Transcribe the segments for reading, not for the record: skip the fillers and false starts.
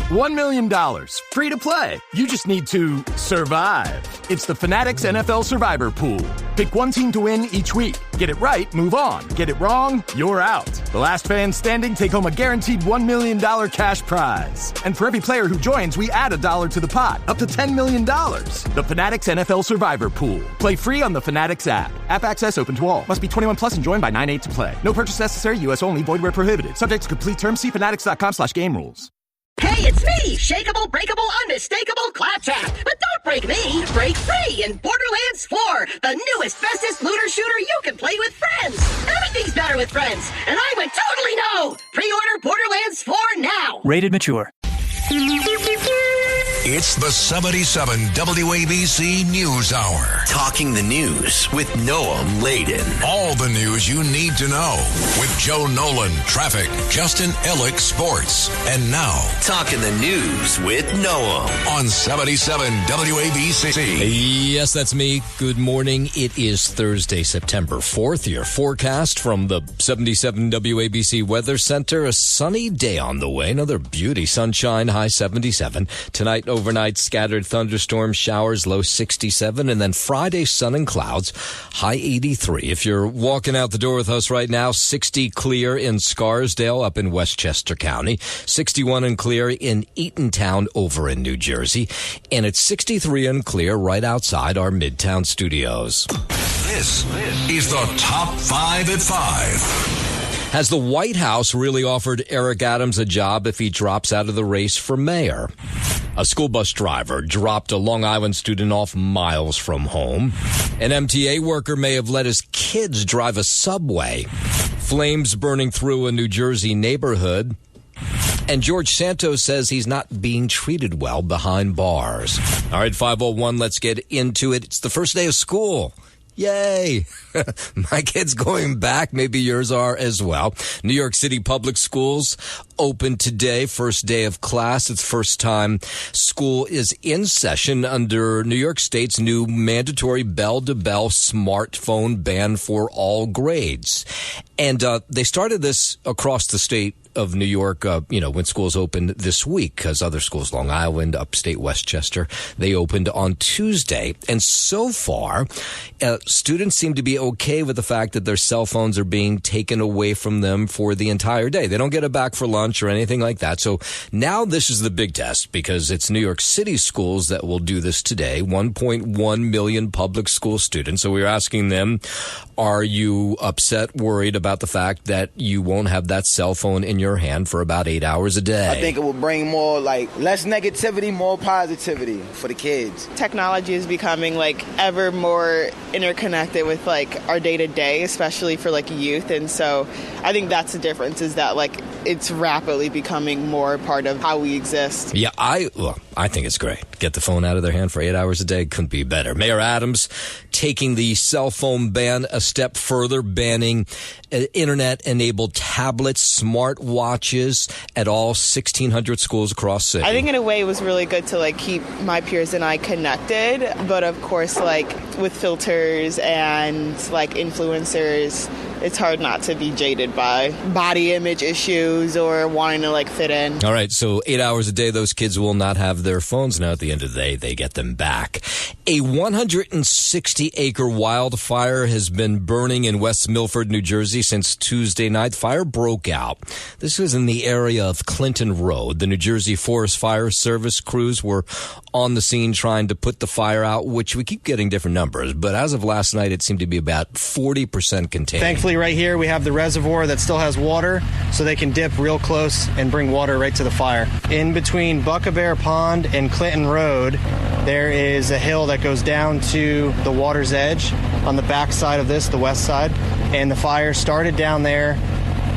$1 million. Free to play. You just need to survive. It's the Fanatics NFL Survivor Pool. Pick one team to win each week. Get it right, move on. Get it wrong, you're out. The last fan standing take home a guaranteed $1 million cash prize. And for every player who joins, we add $1 to the pot, up to $10 million. The Fanatics NFL Survivor Pool. Play free on the Fanatics app. App access open to all. Must be 21 plus and joined by 9/8 to play. No purchase necessary. U.S. only. Void where prohibited. Subject to complete terms. See fanatics.com/game rules. Hey, it's me, shakeable, breakable, unmistakable Claptrap. But don't break me, break free in Borderlands 4, the newest, bestest looter shooter you can play with friends. Everything's better with friends, and I would totally know. Pre-order Borderlands 4 now. Rated mature. It's the 77 WABC News Hour. Talking the news with Noam Laden. All the news you need to know with Joe Nolan, traffic, Justin Ellick, sports. And now, Talking the news with Noam. On 77 WABC. Yes, that's me. Good morning. It is Thursday, September 4th. Your forecast from the 77 WABC Weather Center. A sunny day on the way. Another beauty. Sunshine, high 77. Tonight, overnight, scattered thunderstorms, showers, low 67. And then Friday, sun and clouds, high 83. If you're walking out the door with us right now, 60 clear in Scarsdale up in Westchester County, 61 and clear in Eatontown over in New Jersey, and it's 63 and clear right outside our Midtown studios. This is the Top 5 at 5. Has the White House really offered Eric Adams a job if he drops out of the race for mayor? A school bus driver dropped a Long Island student off miles from home. An MTA worker may have let his kids drive a subway. Flames burning through a New Jersey neighborhood. And George Santos says he's not being treated well behind bars. All right, 5:01, let's get into it. It's the first day of school. Yay! My kid's going back. Maybe yours are as well. New York City Public Schools open today. First day of class. It's the first time school is in session under New York State's new mandatory bell-to-bell smartphone ban for all grades. And they started this across the state of New York, when schools opened this week, because other schools, Long Island, upstate Westchester, they opened on Tuesday. And so far, students seem to be okay with the fact that their cell phones are being taken away from them for the entire day. They don't get it back for lunch or anything like that. So now this is the big test, because it's New York City schools that will do this today, 1.1 million public school students. So we're asking them, are you upset, worried about the fact that you won't have that cell phone in your hand for about 8 hours a day? I think it will bring more, less negativity, more positivity for the kids. Technology is becoming, ever more interconnected with, our day-to-day, especially for, youth. And so I think that's the difference, is that, it's rapidly becoming more part of how we exist. Yeah, I think it's great. Get the phone out of their hand for 8 hours a day. Couldn't be better. Mayor Adams taking the cell phone ban a step further, banning internet-enabled tablets, smartwatches at all 1,600 schools across the city. I think in a way it was really good to keep my peers and I connected. But of course, with filters and influencers, it's hard not to be jaded by body image issues or wanting to fit in. All right, so 8 hours a day, those kids will not have their phones. Now at the end of the day, they get them back. A 160-acre wildfire has been burning in West Milford, New Jersey since Tuesday night. Fire broke out. This was in the area of Clinton Road. The New Jersey Forest Fire Service crews were on the scene trying to put the fire out, which we keep getting different numbers. But as of last night, it seemed to be about 40% contained. Thankfully, right here, we have the reservoir that still has water, so they can dip real close and bring water right to the fire. In between Buckabear Pond and Clinton Road, there is a hill that goes down to the water's edge on the back side of this, the west side, and the fire started down there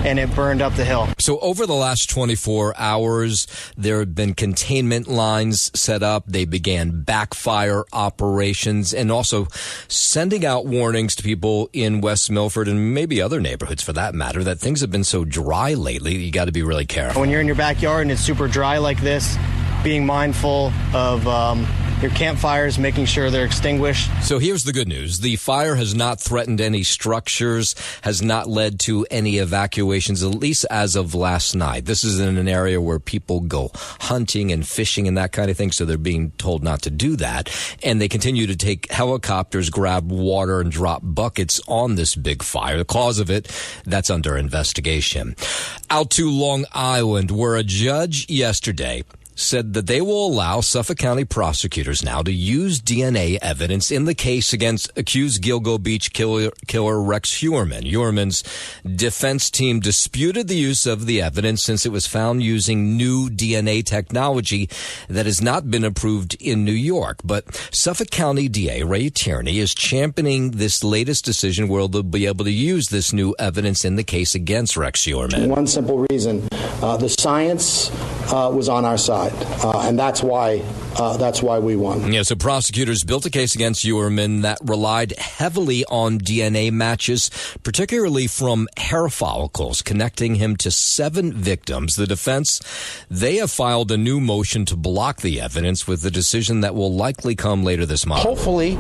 and it burned up the hill. So over the last 24 hours, there have been containment lines set up. They began backfire operations and also sending out warnings to people in West Milford and maybe other neighborhoods for that matter, that things have been so dry lately, you got to be really careful. When you're in your backyard and it's super dry like this, being mindful of your campfires, making sure they're extinguished. So here's the good news. The fire has not threatened any structures, has not led to any evacuations, at least as of last night. This is in an area where people go hunting and fishing and that kind of thing, so they're being told not to do that. And they continue to take helicopters, grab water, and drop buckets on this big fire. The cause of it, that's under investigation. Out to Long Island, where a judge yesterday said that they will allow Suffolk County prosecutors now to use DNA evidence in the case against accused Gilgo Beach killer Rex Heuermann. Heuermann's defense team disputed the use of the evidence since it was found using new DNA technology that has not been approved in New York. But Suffolk County DA Ray Tierney is championing this latest decision where they'll be able to use this new evidence in the case against Rex Heuermann. One simple reason, the science was on our side. And that's why we won. Yeah, so prosecutors built a case against Heuermann that relied heavily on DNA matches, particularly from hair follicles, connecting him to 7 victims. The defense, they have filed a new motion to block the evidence with a decision that will likely come later this month. Hopefully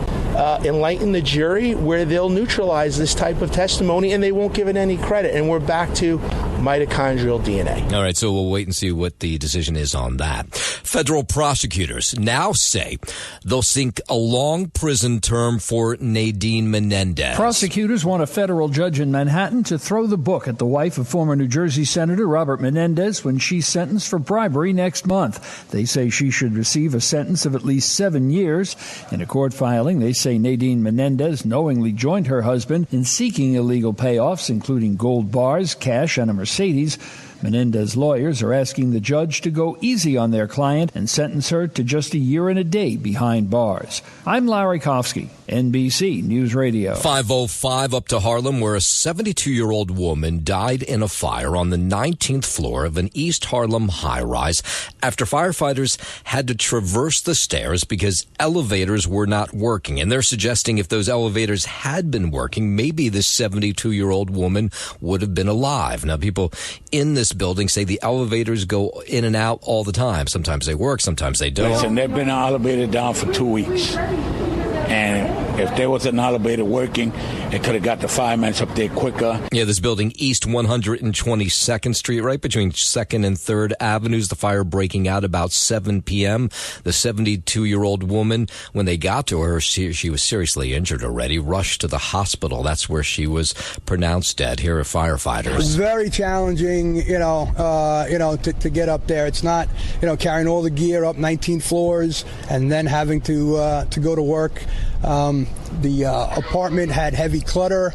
enlighten the jury where they'll neutralize this type of testimony and they won't give it any credit. And we're back to mitochondrial DNA. All right, so we'll wait and see what the decision is on that. Federal prosecutors now say they'll seek a long prison term for Nadine Menendez. Prosecutors want a federal judge in Manhattan to throw the book at the wife of former New Jersey Senator Robert Menendez when she's sentenced for bribery next month. They say she should receive a sentence of at least 7 years. In a court filing, they say Nadine Menendez knowingly joined her husband in seeking illegal payoffs, including gold bars, cash, and a Mercedes. Menendez lawyers are asking the judge to go easy on their client and sentence her to just a year and a day behind bars. I'm Larry Kofsky, NBC News Radio. 5:05 up to Harlem, where a 72-year-old woman died in a fire on the 19th floor of an East Harlem high-rise after firefighters had to traverse the stairs because elevators were not working. And they're suggesting if those elevators had been working, maybe this 72-year-old woman would have been alive. Now, people in this building say the elevators go in and out all the time. Sometimes they work, sometimes they don't. Listen, they've been an elevator down for 2 weeks. And if there was an elevator working, it could have got the firemen up there quicker. Yeah, this building, East 122nd Street, right between 2nd and 3rd Avenues. The fire breaking out about 7 p.m. The 72-year-old woman, when they got to her, she was seriously injured already, rushed to the hospital. That's where she was pronounced dead. Here are firefighters. It's very challenging, to get up there. It's not, carrying all the gear up 19 floors and then having to go to work. The apartment had heavy clutter,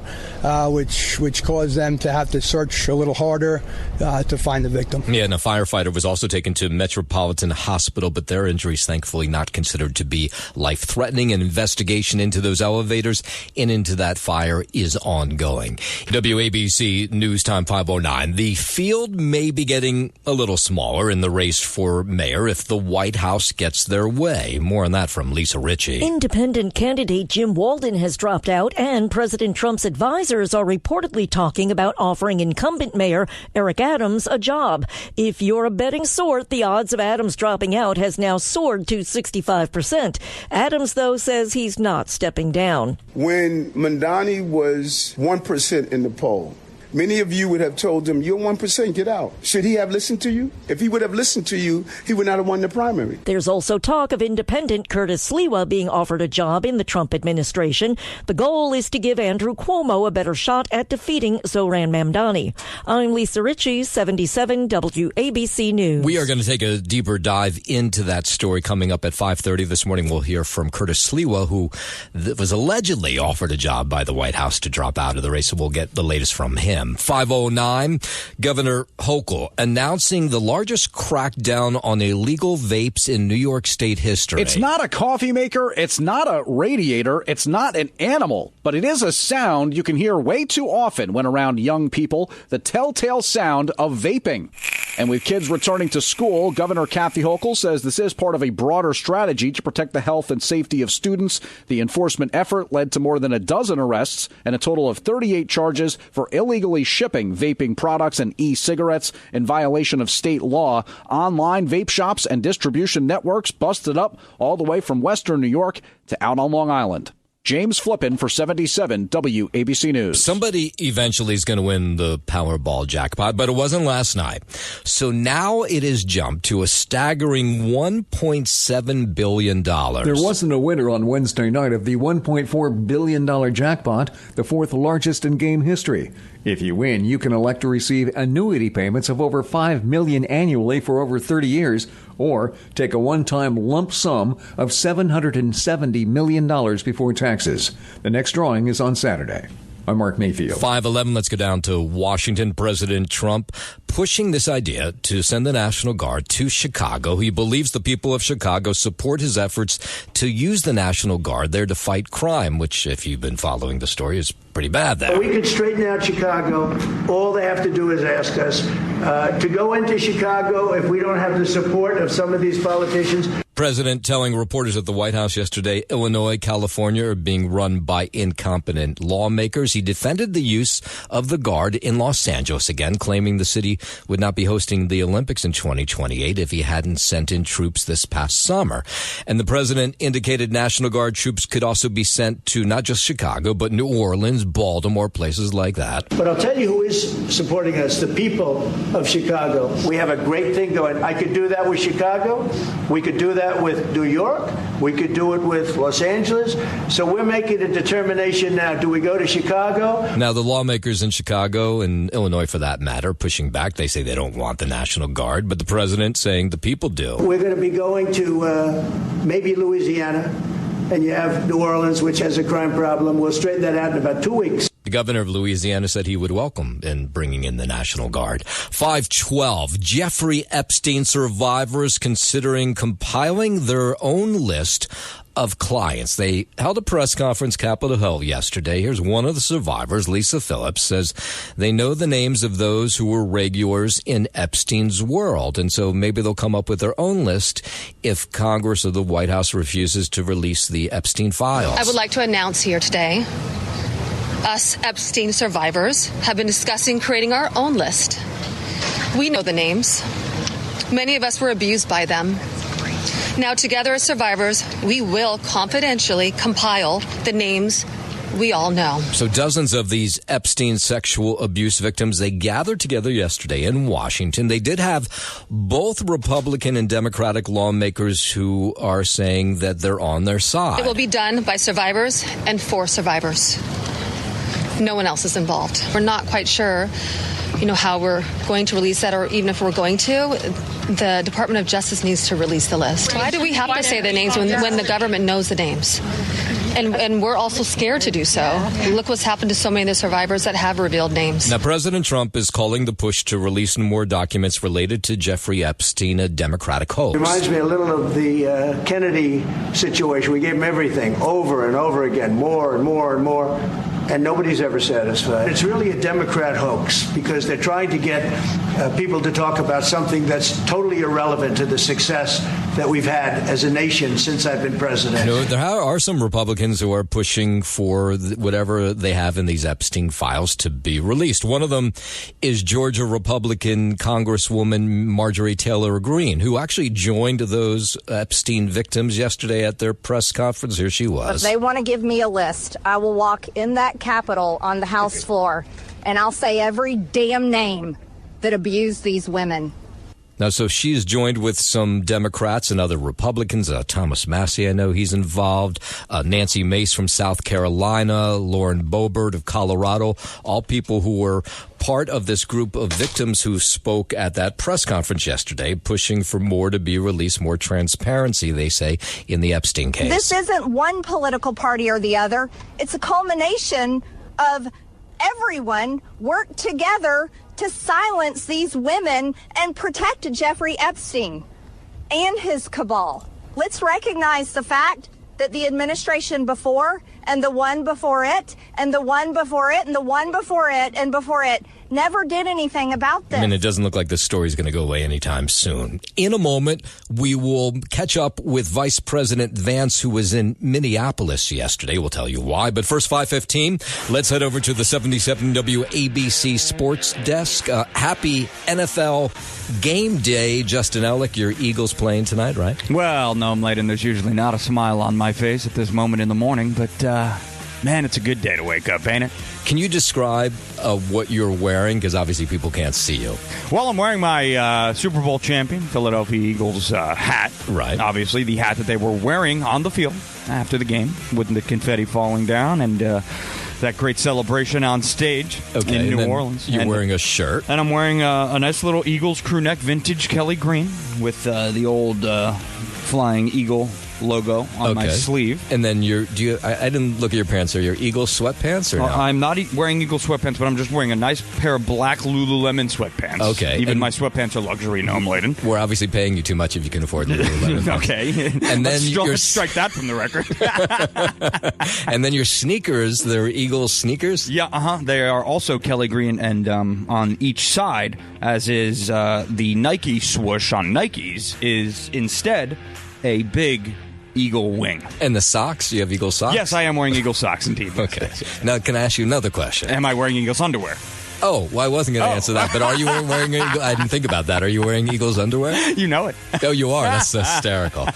which caused them to have to search a little harder to find the victim. Yeah, and a firefighter was also taken to Metropolitan Hospital, but their injuries thankfully not considered to be life-threatening. An investigation into those elevators and into that fire is ongoing. WABC News Time 5:09. The field may be getting a little smaller in the race for mayor if the White House gets their way. More on that from Lisa Ritchie. Independent candidate Jim Walden has dropped out, and President Trump's advisors are reportedly talking about offering incumbent mayor Eric Adams a job. If you're a betting sort, the odds of Adams dropping out has now soared to 65%. Adams, though, says he's not stepping down. When Mamadani was 1% in the poll, many of you would have told him, you're 1%, get out. Should he have listened to you? If he would have listened to you, he would not have won the primary. There's also talk of independent Curtis Sliwa being offered a job in the Trump administration. The goal is to give Andrew Cuomo a better shot at defeating Zohran Mamadani. I'm Lisa Ritchie, 77 WABC News. We are going to take a deeper dive into that story coming up at 5:30 this morning. We'll hear from Curtis Sliwa, who was allegedly offered a job by the White House to drop out of the race, so we'll get the latest from him. 5:09, Governor Hochul announcing the largest crackdown on illegal vapes in New York State history. It's not a coffee maker, it's not a radiator, it's not an animal, but it is a sound you can hear way too often when around young people, the telltale sound of vaping. And with kids returning to school, Governor Kathy Hochul says this is part of a broader strategy to protect the health and safety of students. The enforcement effort led to more than a dozen arrests and a total of 38 charges for illegal illegally shipping vaping products and e-cigarettes in violation of state law. Online vape shops and distribution networks busted up all the way from western New York to out on Long Island. James Flippin for 77 WABC News. Somebody eventually is going to win the Powerball jackpot, but it wasn't last night. So now it has jumped to a staggering $1.7 billion. There wasn't a winner on Wednesday night of the $1.4 billion jackpot, the fourth largest in game history. If you win, you can elect to receive annuity payments of over $5 million annually for over 30 years, or take a one-time lump sum of $770 million before taxes. The next drawing is on Saturday. I'm Mark Mayfield. 5:11. Let's go down to Washington. President Trump pushing this idea to send the National Guard to Chicago. He believes the people of Chicago support his efforts to use the National Guard there to fight crime, which, if you've been following the story, is pretty bad there. We could straighten out Chicago. All they have to do is ask us to go into Chicago if we don't have the support of some of these politicians. President telling reporters at the White House yesterday, Illinois, California are being run by incompetent lawmakers. He defended the use of the Guard in Los Angeles again, claiming the city would not be hosting the Olympics in 2028 if he hadn't sent in troops this past summer. And the president indicated National Guard troops could also be sent to not just Chicago, but New Orleans, Baltimore, places like that. But I'll tell you who is supporting us, the people of Chicago. We have a great thing going. I could do that with Chicago. We could do that with New York. We could do it with Los Angeles. So we're making a determination now. Do we go to Chicago? Now, the lawmakers in Chicago and Illinois, for that matter, pushing back. They say they don't want the National Guard, but the president saying the people do. We're going to be going to maybe Louisiana, and you have New Orleans, which has a crime problem. We'll straighten that out in about 2 weeks. The governor of Louisiana said he would welcome in bringing in the National Guard. 5:12. Jeffrey Epstein survivors considering compiling their own list of clients. They held a press conference Capitol Hill yesterday. Here's one of the survivors, Lisa Phillips, says they know the names of those who were regulars in Epstein's world. And so maybe they'll come up with their own list if Congress or the White House refuses to release the Epstein files. I would like to announce here today, us Epstein survivors have been discussing creating our own list. We know the names. Many of us were abused by them. Now, together as survivors, we will confidentially compile the names we all know. So dozens of these Epstein sexual abuse victims, they gathered together yesterday in Washington. They did have both Republican and Democratic lawmakers who are saying that they're on their side. It will be done by survivors and for survivors. No one else is involved. We're not quite sure, how we're going to release that, or even if we're going to. The Department of Justice needs to release the list. Why do we have to say the names when the government knows the names? And we're also scared to do so. Look what's happened to so many of the survivors that have revealed names. Now, President Trump is calling the push to release more documents related to Jeffrey Epstein a Democratic hoax. Reminds me a little of the Kennedy situation. We gave him everything over and over again, more and more and more, and nobody's ever satisfied. It's really a Democrat hoax because they're trying to get people to talk about something that's totally irrelevant to the success that we've had as a nation since I've been president. There are some Republicans who are pushing for whatever they have in these Epstein files to be released. One of them is Georgia Republican Congresswoman Marjorie Taylor Greene, who actually joined those Epstein victims yesterday at their press conference. Here she was. If they want to give me a list, I will walk in that Capitol on the House floor, and I'll say every damn name that abused these women. Now, so she's joined with some Democrats and other Republicans. Thomas Massie, I know he's involved. Nancy Mace from South Carolina. Lauren Boebert of Colorado. All people who were part of this group of victims who spoke at that press conference yesterday, pushing for more to be released, more transparency, they say, in the Epstein case. This isn't one political party or the other. It's a culmination of everyone worked together to silence these women and protect Jeffrey Epstein and his cabal. Let's recognize the fact that the administration before and the one before it, and the one before it, and the one before it, and before it never did anything about this. I mean, it doesn't look like this story is going to go away anytime soon. In a moment, we will catch up with Vice President Vance, who was in Minneapolis yesterday. We'll tell you why. But first, 5:15, let's head over to the 77 WABC Sports Desk. Happy NFL game day. Justin Ellick, your Eagles playing tonight, right? Well, no, Layden, there's usually not a smile on my face at this moment in the morning, but, man, it's a good day to wake up, ain't it? Can you describe what you're wearing? Because obviously people can't see you. Well, I'm wearing my Super Bowl champion Philadelphia Eagles hat. Right. Obviously, the hat that they were wearing on the field after the game with the confetti falling down and that great celebration on stage in New Orleans. You're wearing a shirt. And I'm wearing a nice little Eagles crew neck vintage Kelly green with the old flying eagle logo on my sleeve. And then I didn't look at your pants. Are your Eagle sweatpants or no? I'm not wearing Eagle sweatpants, but I'm just wearing a nice pair of black Lululemon sweatpants. Okay. Even my sweatpants are luxury, Layden. We're obviously paying you too much if you can afford the Lululemon. Okay. And then let's strike that from the record. And then your sneakers, they're Eagle sneakers? Yeah, They are also Kelly green, and on each side, as is the Nike swoosh on Nikes, is instead a big Eagle wing. And the socks? Do you have Eagle socks? Yes, I am wearing Eagle socks indeed. Okay. Now, can I ask you another question? Am I wearing Eagles underwear? Oh, well, I wasn't going to answer that, but are you wearing Eagle? I didn't think about that. Are you wearing Eagles underwear? You know it. Oh, you are? That's hysterical.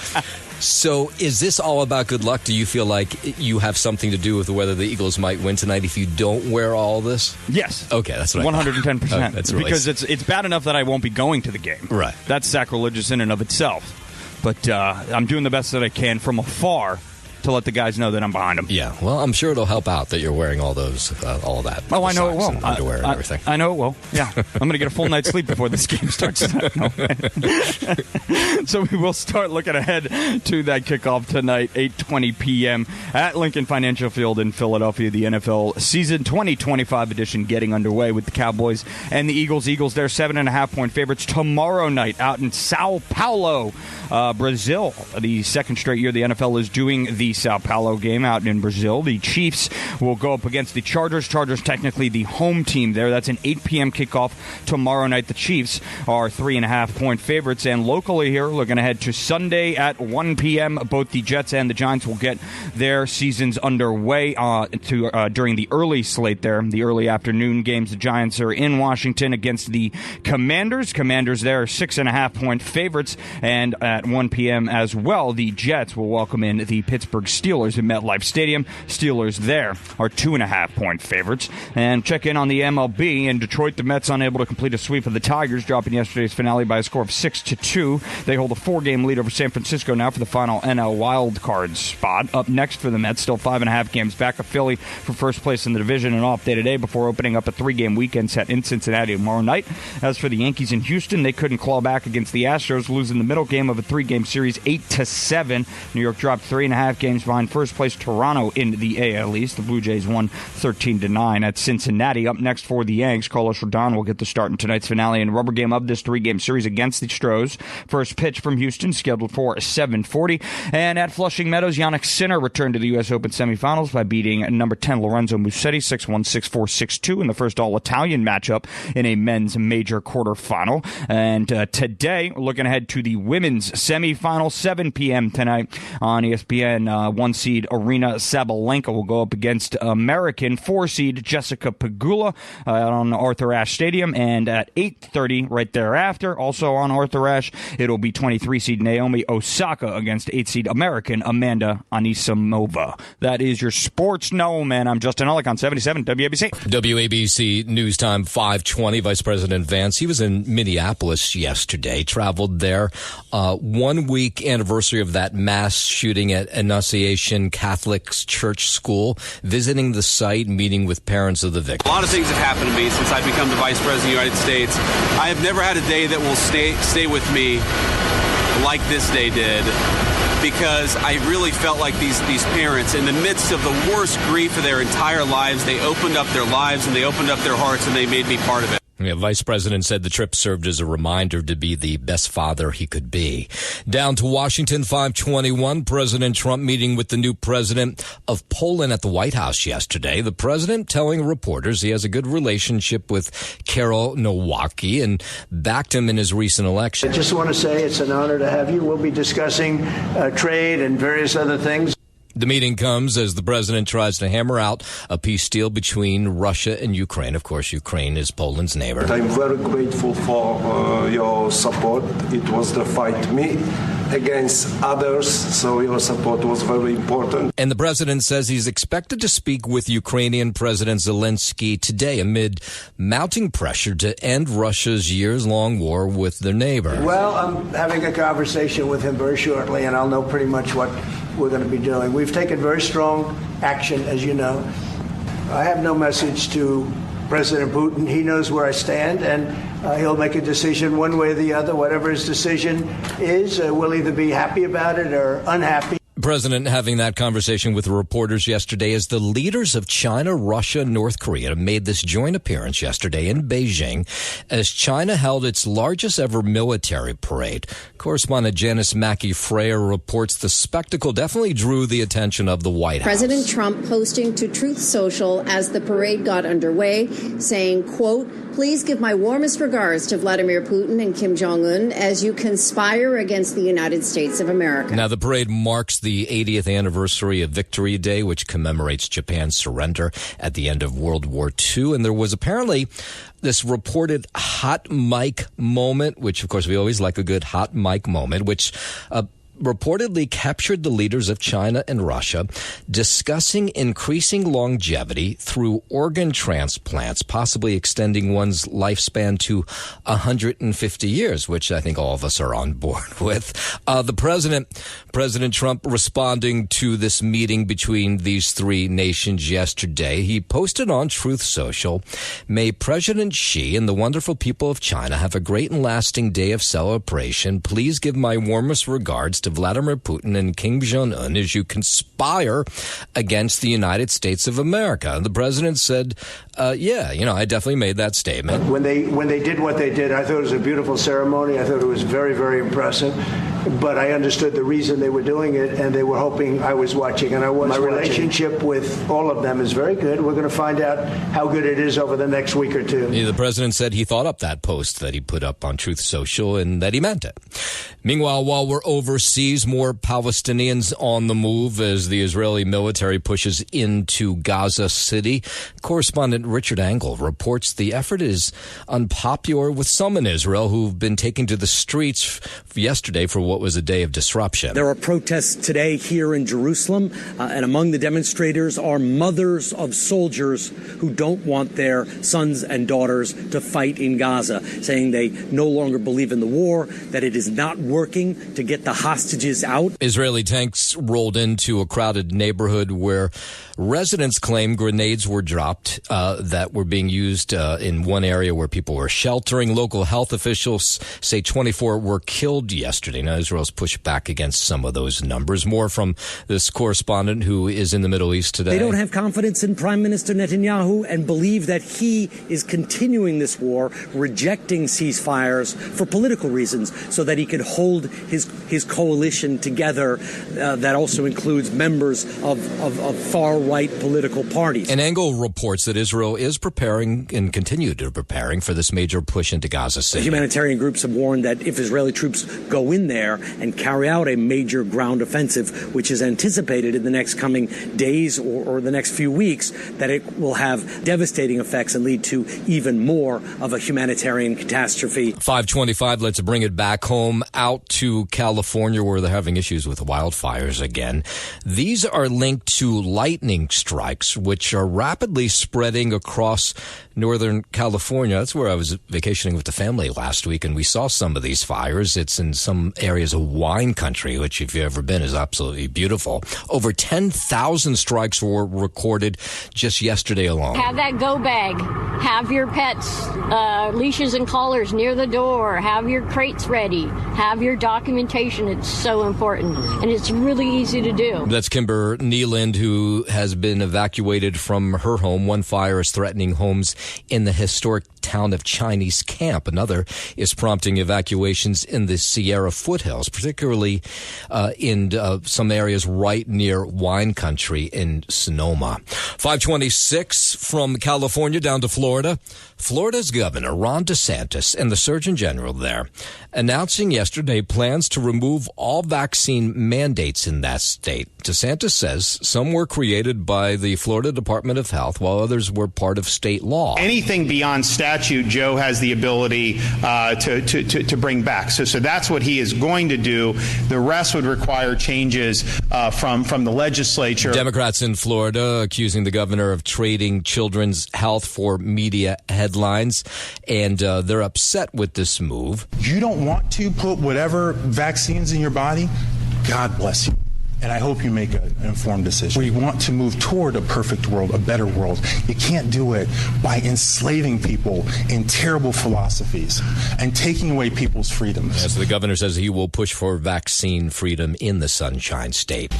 So is this all about good luck? Do you feel like you have something to do with whether the Eagles might win tonight if you don't wear all this? Yes. Okay, that's what 110%. That's really because it's bad enough that I won't be going to the game. Right. That's sacrilegious in and of itself. But I'm doing the best that I can from afar to let the guys know that I'm behind them. Yeah, well, I'm sure it'll help out that you're wearing all those, all that. Oh, I know it will. Underwear and everything. I know it will. Yeah, I'm going to get a full night's sleep before this game starts. So we will start looking ahead to that kickoff tonight, 8:20 p.m. at Lincoln Financial Field in Philadelphia. The NFL season 2025 edition getting underway with the Cowboys and the Eagles. Eagles, they're 7.5-point favorites tomorrow night out in Sao Paulo, Brazil. The second straight year the NFL is doing the Sao Paulo game out in Brazil. The Chiefs will go up against the Chargers. Chargers technically the home team there. That's an 8 p.m. kickoff tomorrow night. The Chiefs are 3.5-point favorites. And locally here, looking ahead to Sunday at 1 p.m., both the Jets and the Giants will get their seasons underway during the early slate there, the early afternoon games. The Giants are in Washington against the Commanders. Commanders there are 6.5-point favorites. And at 1 p.m. as well, the Jets will welcome in the Pittsburgh Steelers at MetLife Stadium. Steelers there are 2.5-point favorites. And check in on the MLB. In Detroit, the Mets unable to complete a sweep of the Tigers, dropping yesterday's finale by a score of 6-2. They hold a 4-game lead over San Francisco now for the final NL wild card spot. Up next for the Mets, still 5.5 games back of Philly for first place in the division. An off day today before opening up a 3-game weekend set in Cincinnati tomorrow night. As for the Yankees in Houston, they couldn't claw back against the Astros, losing the middle game of a 3-game series 8-7. New York dropped 3.5 games behind first place Toronto in the AL East. The Blue Jays won 13-9 at Cincinnati. Up next for the Yanks, Carlos Rodon will get the start in tonight's finale and rubber game of this 3-game series against the Stros. First pitch from Houston scheduled for 7:40. And at Flushing Meadows, Yannick Sinner returned to the U.S. Open semifinals by beating number 10 Lorenzo Musetti 6-1, 6-4, 6-2 in the first all-Italian matchup in a men's major quarterfinal. And today, we're looking ahead to the women's semifinal, 7 p.m. tonight on ESPN. 1 seed Arena Sabalenka will go up against American 4 seed Jessica Pegula on Arthur Ashe Stadium. And at 8:30 right thereafter, also on Arthur Ashe, it'll be 23 seed Naomi Osaka against 8 seed American Amanda Anisimova. That is your sports know, man. I'm Justin Ellick on 77 WABC. WABC News Time 5:20. Vice President Vance, he was in Minneapolis yesterday, traveled there. 1 week anniversary of that mass shooting at Annunciation Catholic Church School, visiting the site, meeting with parents of the victims. A lot of things have happened to me since I've become the Vice President of the United States. I have never had a day that will stay with me like this day did, because I really felt like these parents, in the midst of the worst grief of their entire lives, they opened up their lives and they opened up their hearts and they made me part of it. Yeah, Vice President said the trip served as a reminder to be the best father he could be. Down to Washington, 521, President Trump meeting with the new president of Poland at the White House yesterday. The president telling reporters he has a good relationship with Karol Nowacki and backed him in his recent election. I just want to say it's an honor to have you. We'll be discussing trade and various other things. The meeting comes as the president tries to hammer out a peace deal between Russia and Ukraine. Of course, Ukraine is Poland's neighbor. I'm very grateful for your support. It was the fight me against others, so your support was very important. And the president says he's expected to speak with Ukrainian President Zelensky today amid mounting pressure to end Russia's years-long war with their neighbor. Well, I'm having a conversation with him very shortly, and I'll know pretty much what we're going to be doing. We've taken very strong action, as you know. I have no message to President Putin. He knows where I stand, and he'll make a decision one way or the other. Whatever his decision is, we'll either be happy about it or unhappy. President having that conversation with reporters yesterday as the leaders of China, Russia, and North Korea made this joint appearance yesterday in Beijing as China held its largest ever military parade. Correspondent Janice Mackey-Freyer reports the spectacle definitely drew the attention of the White House. President Trump posting to Truth Social as the parade got underway, saying, quote, "Please give my warmest regards to Vladimir Putin and Kim Jong-un as you conspire against the United States of America." Now, the parade marks the 80th anniversary of Victory Day, which commemorates Japan's surrender at the end of World War II. And there was apparently this reported hot mic moment, which, of course, we always like a good hot mic moment, which reportedly captured the leaders of China and Russia discussing increasing longevity through organ transplants, possibly extending one's lifespan to 150 years, which I think all of us are on board with. President Trump responding to this meeting between these three nations yesterday, he posted on Truth Social, "May President Xi and the wonderful people of China have a great and lasting day of celebration. Please give my warmest regards to Vladimir Putin and Kim Jong-un as you conspire against the United States of America." And the president said, I definitely made that statement. When they did what they did, I thought it was a beautiful ceremony. I thought it was very, very impressive. But I understood the reason they were doing it, and they were hoping I was watching, and I was. My relationship with all of them is very good. We're going to find out how good it is over the next week or two. The president said he thought up that post that he put up on Truth Social and that he meant it. Meanwhile, while we're overseas, more Palestinians on the move as the Israeli military pushes into Gaza City. Correspondent Richard Angle reports the effort is unpopular with some in Israel who've been taking to the streets yesterday for what was a day of disruption. There are protests today here in Jerusalem, and among the demonstrators are mothers of soldiers who don't want their sons and daughters to fight in Gaza, saying they no longer believe in the war, that it is not working to get the hostages out. Israeli tanks rolled into a crowded neighborhood where residents claim grenades were dropped that were being used in one area where people were sheltering. Local health officials say 24 were killed yesterday. Now, Israel's pushed back against some of those numbers. More from this correspondent who is in the Middle East today. They don't have confidence in Prime Minister Netanyahu and believe that he is continuing this war, rejecting ceasefires for political reasons so that he could hold his coalition together that also includes members of far-right political parties. And Engel reports that Israel is preparing and continue to preparing for this major push into Gaza City. Humanitarian groups have warned that if Israeli troops go in there and carry out a major ground offensive, which is anticipated in the next coming days or the next few weeks, that it will have devastating effects and lead to even more of a humanitarian catastrophe. 525, let's bring it back home out to California where they're having issues with wildfires again. These are linked to lightning strikes, which are rapidly spreading across Northern California. That's where I was vacationing with the family last week, and we saw some of these fires. It's in some areas of wine country, which, if you've ever been, is absolutely beautiful. Over 10,000 strikes were recorded just yesterday alone. Have that go bag. Have your pets' leashes and collars near the door. Have your crates ready. Have your documentation. It's so important, and it's really easy to do. That's Kimber Neeland, who has been evacuated from her home. One fire is threatening homes in the historic town of Chinese Camp. Another is prompting evacuations in the Sierra foothills, particularly in some areas right near wine country in Sonoma. 526 from California down to Florida. Florida's Governor Ron DeSantis and the Surgeon General there announcing yesterday plans to remove all vaccine mandates in that state. DeSantis says some were created by the Florida Department of Health, while others were part of state law. Anything beyond statute, Joe has the ability to bring back. So that's what he is going to do. The rest would require changes from the legislature. Democrats in Florida accusing the governor of trading children's health for media headlines, and they're upset with this move. You don't want to put whatever vaccines in your body? God bless you. And I hope you make an informed decision. We want to move toward a perfect world, a better world. You can't do it by enslaving people in terrible philosophies and taking away people's freedoms. As the governor says, he will push for vaccine freedom in the Sunshine State.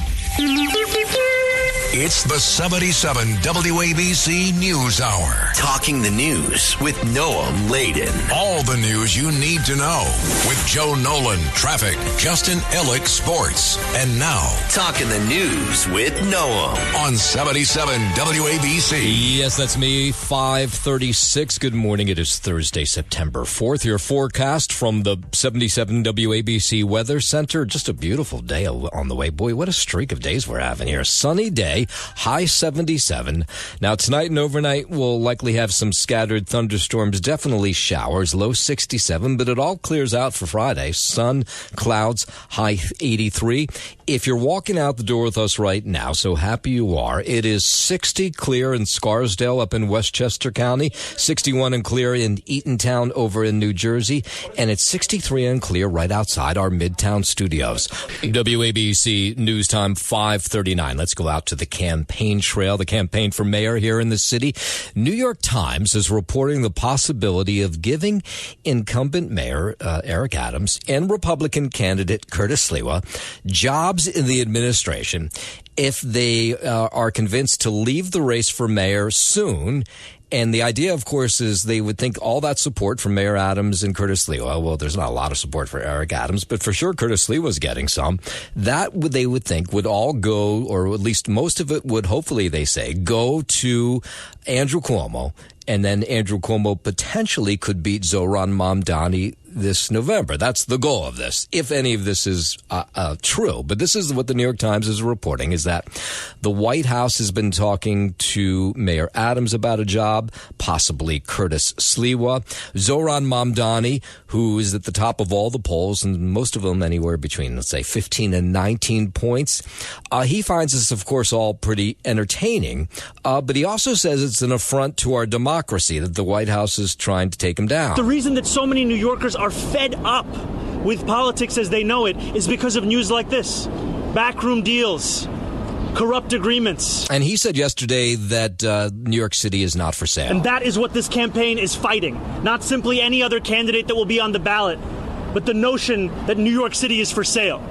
It's the 77 WABC News Hour. Talking the news with Noam Laden. All the news you need to know with Joe Nolan, traffic, Justin Ellick, sports. And now, Talking the News with Noam on 77 WABC. Yes, that's me, 5:36. Good morning. It is Thursday, September 4th. Your forecast from the 77 WABC Weather Center. Just a beautiful day on the way. Boy, what a streak of days we're having here. Sunny day. High 77. Now, tonight and overnight, we'll likely have some scattered thunderstorms, definitely showers, low 67, but it all clears out for Friday. Sun, clouds, high 83. If you're walking out the door with us right now, so happy you are, it is 60 clear in Scarsdale up in Westchester County, 61 and clear in Eatontown over in New Jersey, and it's 63 and clear right outside our Midtown studios. WABC News Time 5:39. Let's go out to the campaign trail, the campaign for mayor here in the city. New York Times is reporting the possibility of giving incumbent mayor Eric Adams and Republican candidate Curtis Sliwa jobs in the administration if they are convinced to leave the race for mayor soon. And the idea, of course, is they would think all that support from Mayor Adams and Curtis Sliwa, well, there's not a lot of support for Eric Adams, but for sure Curtis Sliwa's getting some. That they would think would all go, or at least most of it would, hopefully they say, go to Andrew Cuomo. And then Andrew Cuomo potentially could beat Zohran Mamadani this November. That's the goal of this, if any of this is true. But this is what the New York Times is reporting, is that the White House has been talking to Mayor Adams about a job, possibly Curtis Sliwa. Zohran Mamadani, who is at the top of all the polls, and most of them anywhere between, let's say, 15 and 19 points. He finds this, of course, all pretty entertaining, but he also says it's an affront to our democracy that the White House is trying to take him down. The reason that so many New Yorkers are fed up with politics as they know it is because of news like this. Backroom deals, corrupt agreements. And he said yesterday that New York City is not for sale. And that is what this campaign is fighting. Not simply any other candidate that will be on the ballot, but the notion that New York City is for sale.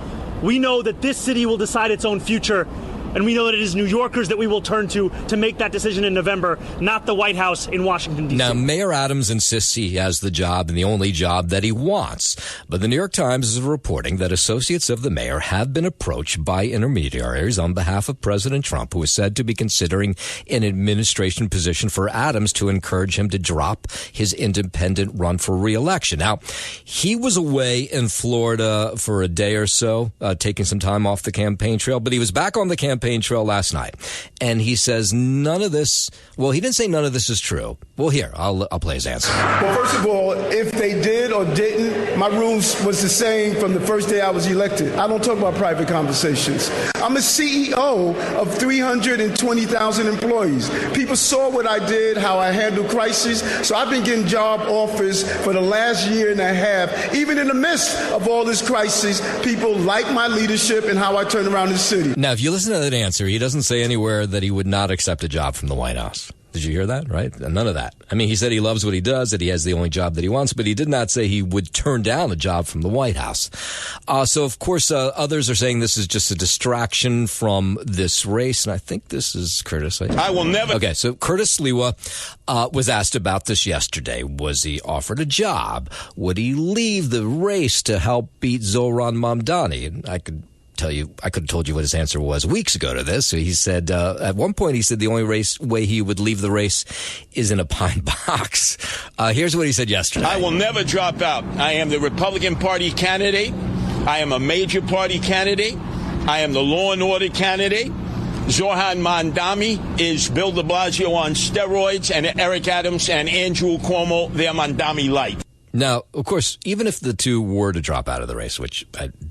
We know that this city will decide its own future, and we know that it is New Yorkers that we will turn to make that decision in November, not the White House in Washington, D.C. Now, Mayor Adams insists he has the job and the only job that he wants. But the New York Times is reporting that associates of the mayor have been approached by intermediaries on behalf of President Trump, who is said to be considering an administration position for Adams to encourage him to drop his independent run for re-election. Now, he was away in Florida for a day or so, taking some time off the campaign trail, but he was back on the campaign trail last night, and he says none of this. Well, he didn't say none of this is true. Well, here I'll play his answer. Well, first of all, if they did or didn't, my rules was the same from the first day I was elected. I don't talk about private conversations. I'm a CEO of 320,000 employees. People saw what I did, how I handled crises. So I've been getting job offers for the last year and a half. Even in the midst of all this crisis, people like my leadership and how I turn around the city. Now, if you listen to that answer, he doesn't say anywhere that he would not accept a job from the White House. Did you hear that? Right? None of that. I mean, he said he loves what he does, that he has the only job that he wants, but he did not say he would turn down a job from the White House. So, of course, others are saying this is just a distraction from this race, and I think this is Curtis. I will never... Okay, so Curtis Lewa was asked about this yesterday. Was he offered a job? Would he leave the race to help beat Zohran Mamadani? And I could have told you what his answer was weeks ago to this. So he said, at one point, he said the only way he would leave the race is in a pine box. Here's what he said yesterday. I will never drop out. I am the Republican Party candidate. I am a major party candidate. I am the law and order candidate. Zohran Mamadani is Bill de Blasio on steroids, and Eric Adams and Andrew Cuomo, they're Mamadani light. Now, of course, even if the two were to drop out of the race, which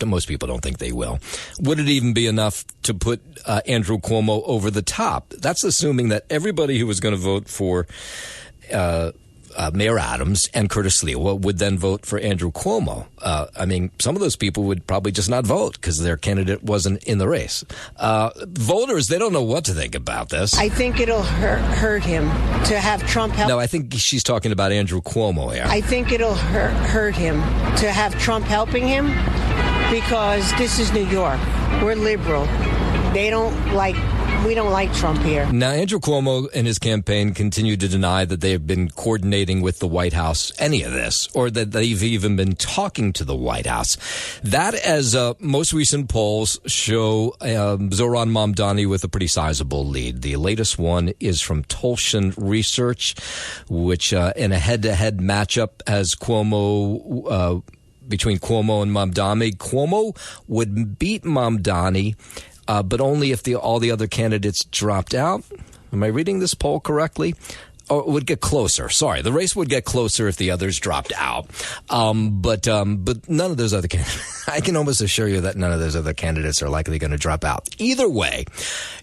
most people don't think they will, would it even be enough to put Andrew Cuomo over the top? That's assuming that everybody who was going to vote for Mayor Adams and Curtis Lewa would then vote for Andrew Cuomo. I mean, some of those people would probably just not vote because their candidate wasn't in the race. Voters, they don't know what to think about this. I think it'll hurt him to have Trump help. No, I think she's talking about Andrew Cuomo here. I think it'll hurt him to have Trump helping him because this is New York. We're liberal. We don't like Trump here. Now, Andrew Cuomo and his campaign continue to deny that they have been coordinating with the White House any of this, or that they've even been talking to the White House. That, as most recent polls show, Zohran Mamadani with a pretty sizable lead. The latest one is from Tolshan Research, which in a head-to-head matchup has Cuomo between Cuomo and Mamadani. Cuomo would beat Mamadani, but only if all the other candidates dropped out. Am I reading this poll correctly? Or it would get closer. Sorry, the race would get closer if the others dropped out. But none of those other candidates, I can almost assure you that none of those other candidates are likely going to drop out. Either way,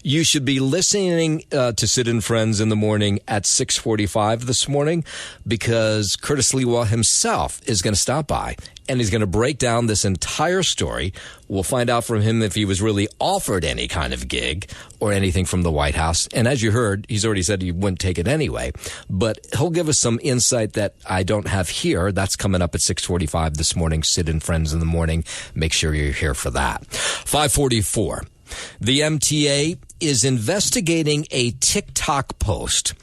you should be listening to Sid and Friends in the morning at 6:45 this morning, because Curtis Lewa himself is going to stop by. And he's going to break down this entire story. We'll find out from him if he was really offered any kind of gig or anything from the White House. And as you heard, he's already said he wouldn't take it anyway. But he'll give us some insight that I don't have here. That's coming up at 6:45 this morning. Sid and Friends in the morning. Make sure you're here for that. 5:44. The MTA is investigating a TikTok post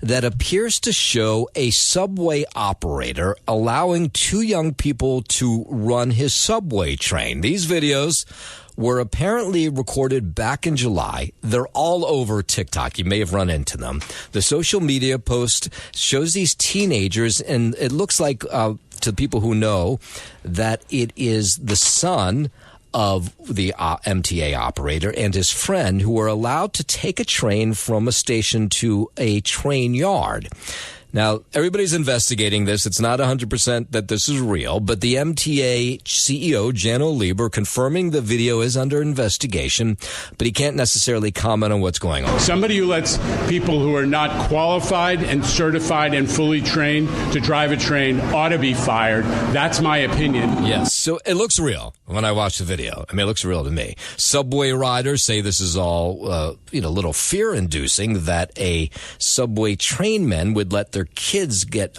that appears to show a subway operator allowing two young people to run his subway train. These videos were apparently recorded back in July. They're all over TikTok. You may have run into them. The social media post shows these teenagers, and it looks like, to people who know, that it is the son of the MTA operator and his friend, who were allowed to take a train from a station to a train yard. Now, everybody's investigating this. It's not 100% that this is real, but the MTA CEO, Jano Lieber, confirming the video is under investigation, but he can't necessarily comment on what's going on. Somebody who lets people who are not qualified and certified and fully trained to drive a train ought to be fired. That's my opinion. Yes, so it looks real when I watch the video. I mean, it looks real to me. Subway riders say this is all, a little fear-inducing that a subway trainman would let their kids get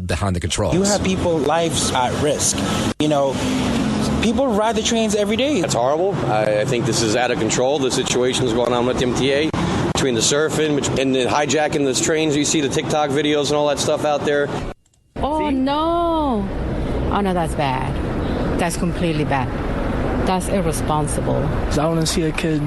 behind the controls. You have people's lives at risk. People ride the trains every day. That's horrible. I think this is out of control. The situation is going on with the MTA, between the surfing and the hijacking the trains. You see the TikTok videos and all that stuff out there. Oh, no. Oh, no, that's bad. That's completely bad. That's irresponsible. I don't want to see a kid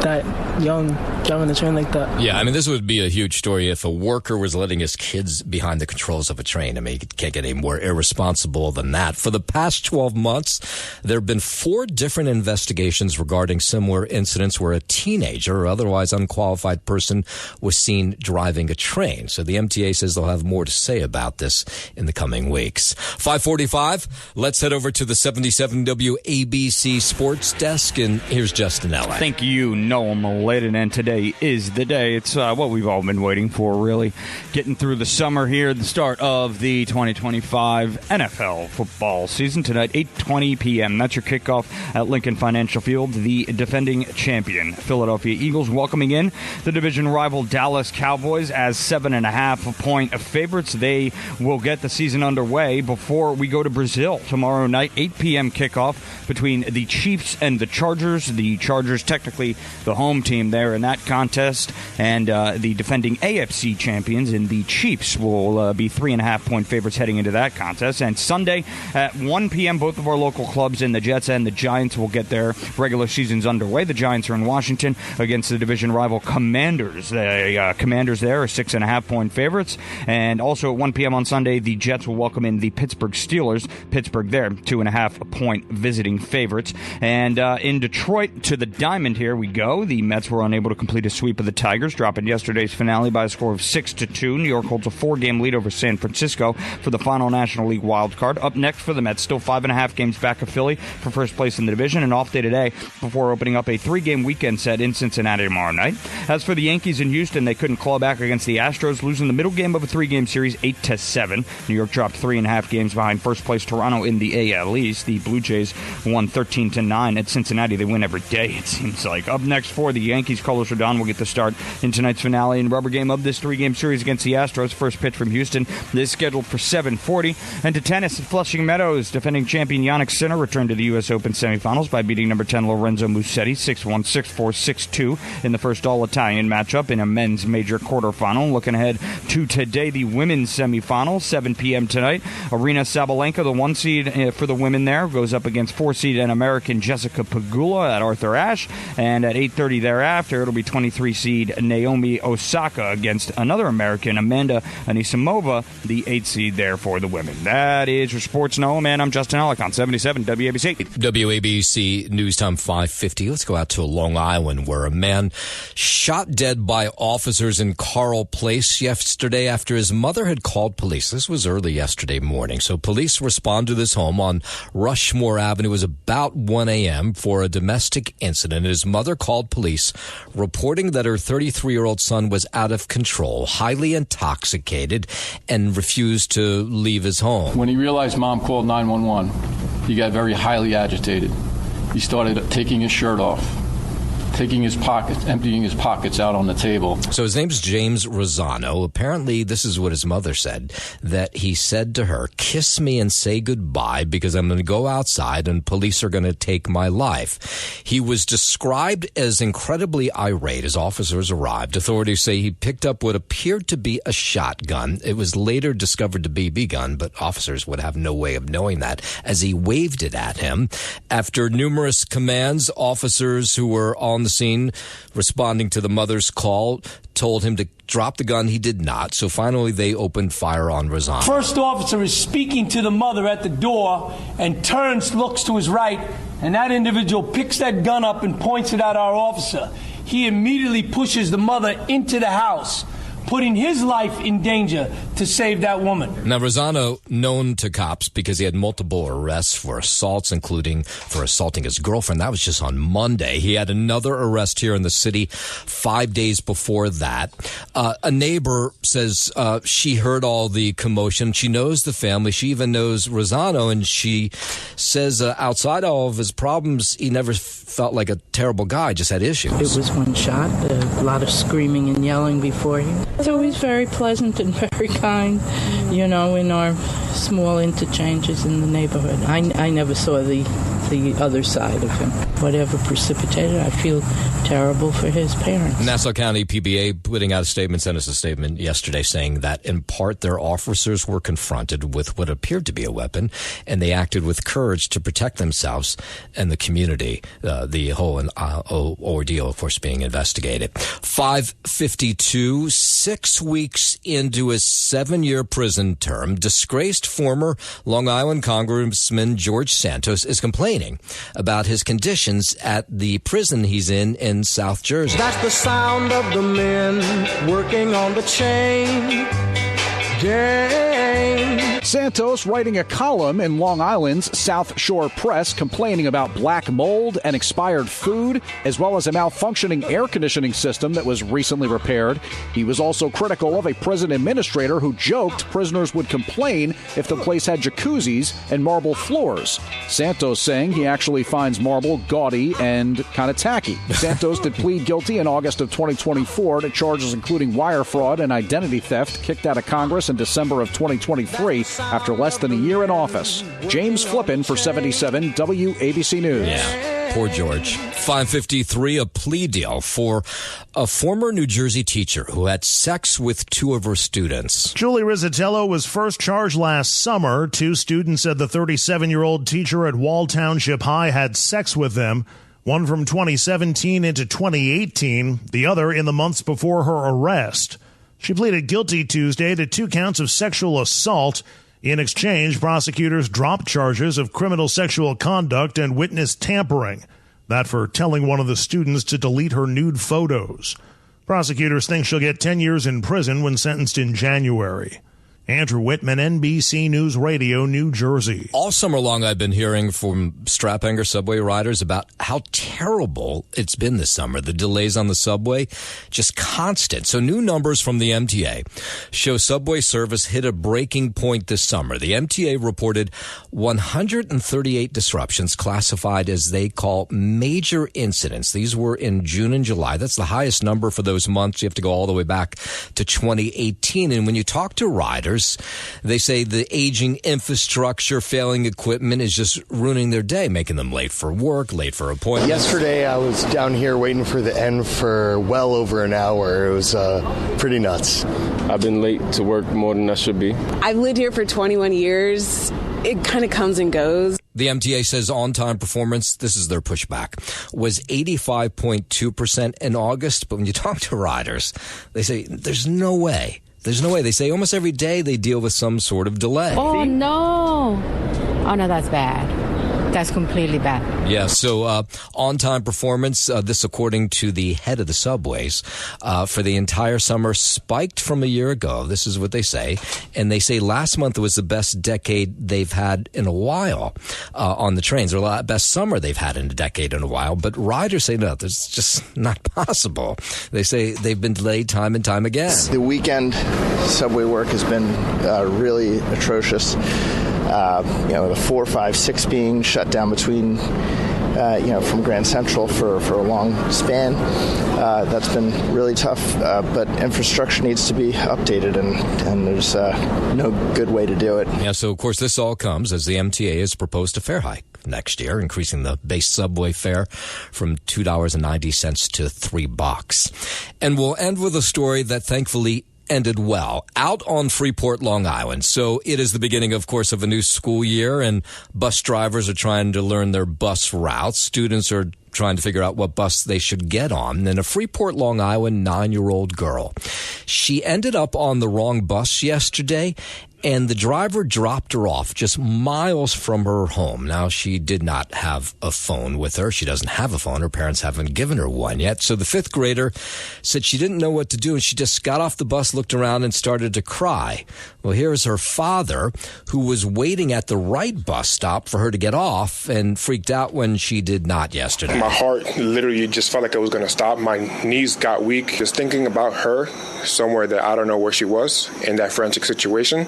that young driving the train like that. Yeah, I mean, this would be a huge story if a worker was letting his kids behind the controls of a train. I mean, you can't get any more irresponsible than that. For the past 12 months, there have been 4 different investigations regarding similar incidents where a teenager or otherwise unqualified person was seen driving a train. So the MTA says they'll have more to say about this in the coming weeks. 5:45, let's head over to the 77 WABC Sports Desk, and here's Justin Ella. Thank you, Noam Laden, and today is the day. It's what we've all been waiting for, really. Getting through the summer here, the start of the 2025 NFL football season. Tonight, 8:20 p.m. That's your kickoff at Lincoln Financial Field. The defending champion Philadelphia Eagles welcoming in the division rival Dallas Cowboys as 7.5-point favorites. They will get the season underway before we go to Brazil tomorrow night, 8 p.m. kickoff between the Chiefs and the Chargers. The Chargers technically the home team there in that contest, and the defending AFC champions in the Chiefs will be 3.5-point favorites heading into that contest. And Sunday at 1 p.m., both of our local clubs in the Jets and the Giants will get their regular seasons underway. The Giants are in Washington against the division rival Commanders. The Commanders there are 6.5-point favorites. And also at 1 p.m. on Sunday, the Jets will welcome in the Pittsburgh Steelers. Pittsburgh there, 2.5-point visiting favorites. And in Detroit, to the Diamond here we go. The Mets were unable to complete a sweep of the Tigers, dropping yesterday's finale by a score of 6-2. New York holds a 4-game lead over San Francisco for the final National League wild card. Up next for the Mets, still 5.5 games back of Philly for first place in the division. An off day today before opening up a 3-game weekend set in Cincinnati tomorrow night. As for the Yankees in Houston, they couldn't claw back against the Astros, losing the middle game of a 3-game series 8-7. New York dropped 3.5 games behind first place Toronto in the AL East. The Blue Jays won 13-9 at Cincinnati. They win every day, it seems like. Up next for the Yankees, Carlos Rodon will get the start in tonight's finale and rubber game of this 3-game series against the Astros. First pitch from Houston is scheduled for 7:40. And to tennis at Flushing Meadows, defending champion Jannik Sinner returned to the U.S. Open semifinals by beating number 10 Lorenzo Musetti 6-1, 6-4, 6-2 in the first all-Italian matchup in a men's major quarterfinal. Looking ahead to today, the women's semifinal, 7 p.m. tonight. Arina Sabalenka, the 1 seed for the women there, goes up against 4 seed and American Jessica Pegula at Arthur Ashe. And at 8:30 thereafter, it'll be 23 seed Naomi Osaka against another American, Amanda Anisimova, the 8 seed there for the women. That is your Sports Noam, and I'm Justin Alec on 77 WABC. WABC News Time 5:50. Let's go out to Long Island, where a man shot dead by officers in Carle Place yesterday after his mother had called police. This was early yesterday morning. So police respond to this home on Rushmore Avenue. It was about 1 a.m. for a domestic incident. His mother called police, reporting that her 33-year-old son was out of control, highly intoxicated, and refused to leave his home. When he realized Mom called 911, he got very highly agitated. He started taking his shirt off, taking his pockets, emptying his pockets out on the table. So his name's James Rosano. Apparently, this is what his mother said, that he said to her, "Kiss me and say goodbye because I'm going to go outside and police are going to take my life." He was described as incredibly irate as officers arrived. Authorities say he picked up what appeared to be a shotgun. It was later discovered to be a BB gun, but officers would have no way of knowing that as he waved it at him. After numerous commands, officers who were on the scene responding to the mother's call told him to drop the gun. He did not. So finally they opened fire on Rosano. First officer is speaking to the mother at the door and turns, looks to his right, and that individual picks that gun up and points it at our officer. He immediately pushes the mother into the house, putting his life in danger to save that woman. Now, Rosano, known to cops because he had multiple arrests for assaults, including for assaulting his girlfriend. That was just on Monday. He had another arrest here in the city 5 days before that. A neighbor says she heard all the commotion. She knows the family. She even knows Rosano, and she says outside all of his problems, he never felt like a terrible guy, just had issues. It was one shot, a lot of screaming and yelling before him. So he's very pleasant and very kind, you know, in our small interchanges in the neighborhood. I never saw the other side of him. Whatever precipitated, I feel terrible for his parents. Nassau County PBA putting out a statement, sent us a statement yesterday saying that in part their officers were confronted with what appeared to be a weapon, and they acted with courage to protect themselves and the community. The whole ordeal, of course, being investigated. 5:52, 6 weeks into his 7-year prison term, disgraced former Long Island Congressman George Santos is complaining about his conditions at the prison he's in South Jersey. That's the sound of the men working on the chain gang. Santos writing a column in Long Island's South Shore Press complaining about black mold and expired food, as well as a malfunctioning air conditioning system that was recently repaired. He was also critical of a prison administrator who joked prisoners would complain if the place had jacuzzis and marble floors. Santos saying he actually finds marble gaudy and kind of tacky. Santos did plead guilty in August of 2024 to charges including wire fraud and identity theft, kicked out of Congress in December of 2023 after less than a year in office. James Flippin for 77 WABC News. Yeah, poor George. 553, a plea deal for a former New Jersey teacher who had sex with two of her students. Julie Rizzatello was first charged last summer. Two students said the 37-year-old teacher at Wall Township High had sex with them, one from 2017 into 2018, the other in the months before her arrest. She pleaded guilty Tuesday to 2 counts of sexual assault. In exchange, prosecutors dropped charges of criminal sexual conduct and witness tampering. That for telling one of the students to delete her nude photos. Prosecutors think she'll get 10 years in prison when sentenced in January. Andrew Whitman, NBC News Radio, New Jersey. All summer long, I've been hearing from strap-hanger subway riders about how terrible it's been this summer. The delays on the subway, just constant. So new numbers from the MTA show subway service hit a breaking point this summer. The MTA reported 138 disruptions classified as they call major incidents. These were in June and July. That's the highest number for those months. You have to go all the way back to 2018. And when you talk to riders, they say the aging infrastructure, failing equipment is just ruining their day, making them late for work, late for appointments. Yesterday, I was down here waiting for the end for well over an hour. It was pretty nuts. I've been late to work more than I should be. I've lived here for 21 years. It kind of comes and goes. The MTA says on-time performance, this is their pushback, was 85.2% in August. But when you talk to riders, they say there's no way. There's no way. They say almost every day they deal with some sort of delay. Oh, no. Oh, no, that's bad. That's completely bad. Yeah, so on-time performance, this according to the head of the subways, for the entire summer spiked from a year ago. This is what they say. And they say last month was the best decade they've had in a while on the trains, or the best summer they've had in a decade in a while. But riders say, no, that's just not possible. They say they've been delayed time and time again. The weekend subway work has been really atrocious. The 4, 5, 6 being shut down between, from Grand Central for a long span. That's been really tough, but infrastructure needs to be updated, and there's no good way to do it. Yeah, so of course this all comes as the MTA has proposed a fare hike next year, increasing the base subway fare from $2.90 to $3. And we'll end with a story that thankfully ended well out on Freeport, Long Island. So it is the beginning, of course, of a new school year, and bus drivers are trying to learn their bus routes. Students are trying to figure out what bus they should get on. And a Freeport, Long Island 9-year-old girl, she ended up on the wrong bus yesterday, and the driver dropped her off just miles from her home. Now, she did not have a phone with her. She doesn't have a phone. Her parents haven't given her one yet. So the 5th grader said she didn't know what to do, and she just got off the bus, looked around, and started to cry. Well, here's her father, who was waiting at the right bus stop for her to get off and freaked out when she did not yesterday. My heart literally just felt like it was going to stop. My knees got weak. Just thinking about her somewhere that I don't know where she was in that forensic situation.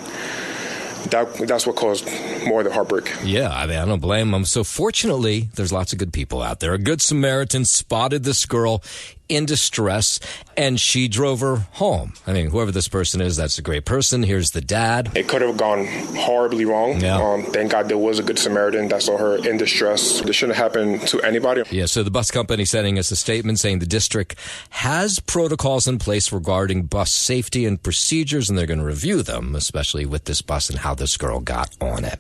That's what caused more of the heartbreak. Yeah, I mean, I don't blame them. So fortunately, there's lots of good people out there. A good Samaritan spotted this girl in distress, and she drove her home. I mean, whoever this person is, that's a great person. Here's the dad. It could have gone horribly wrong. Yeah. Thank God there was a good Samaritan that saw her in distress. This shouldn't happen to anybody. Yeah, so the bus company sending us a statement saying the district has protocols in place regarding bus safety and procedures, and they're going to review them, especially with this bus and how this girl got on it.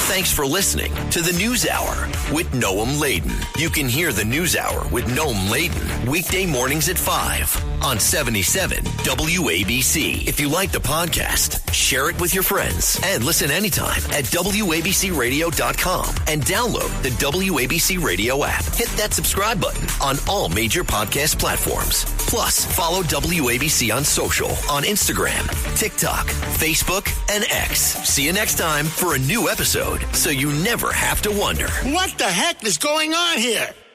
Thanks for listening to the News Hour with Noam Laden. You can hear the News Hour with Noam Laden weekday mornings at 5 on 77 WABC. If you like the podcast, share it with your friends and listen anytime at WABCRadio.com and download the WABC Radio app. Hit that subscribe button on all major podcast platforms. Plus, follow WABC on social on Instagram, TikTok, Facebook, and X. See you next time for a new episode so you never have to wonder. What the heck is going on here?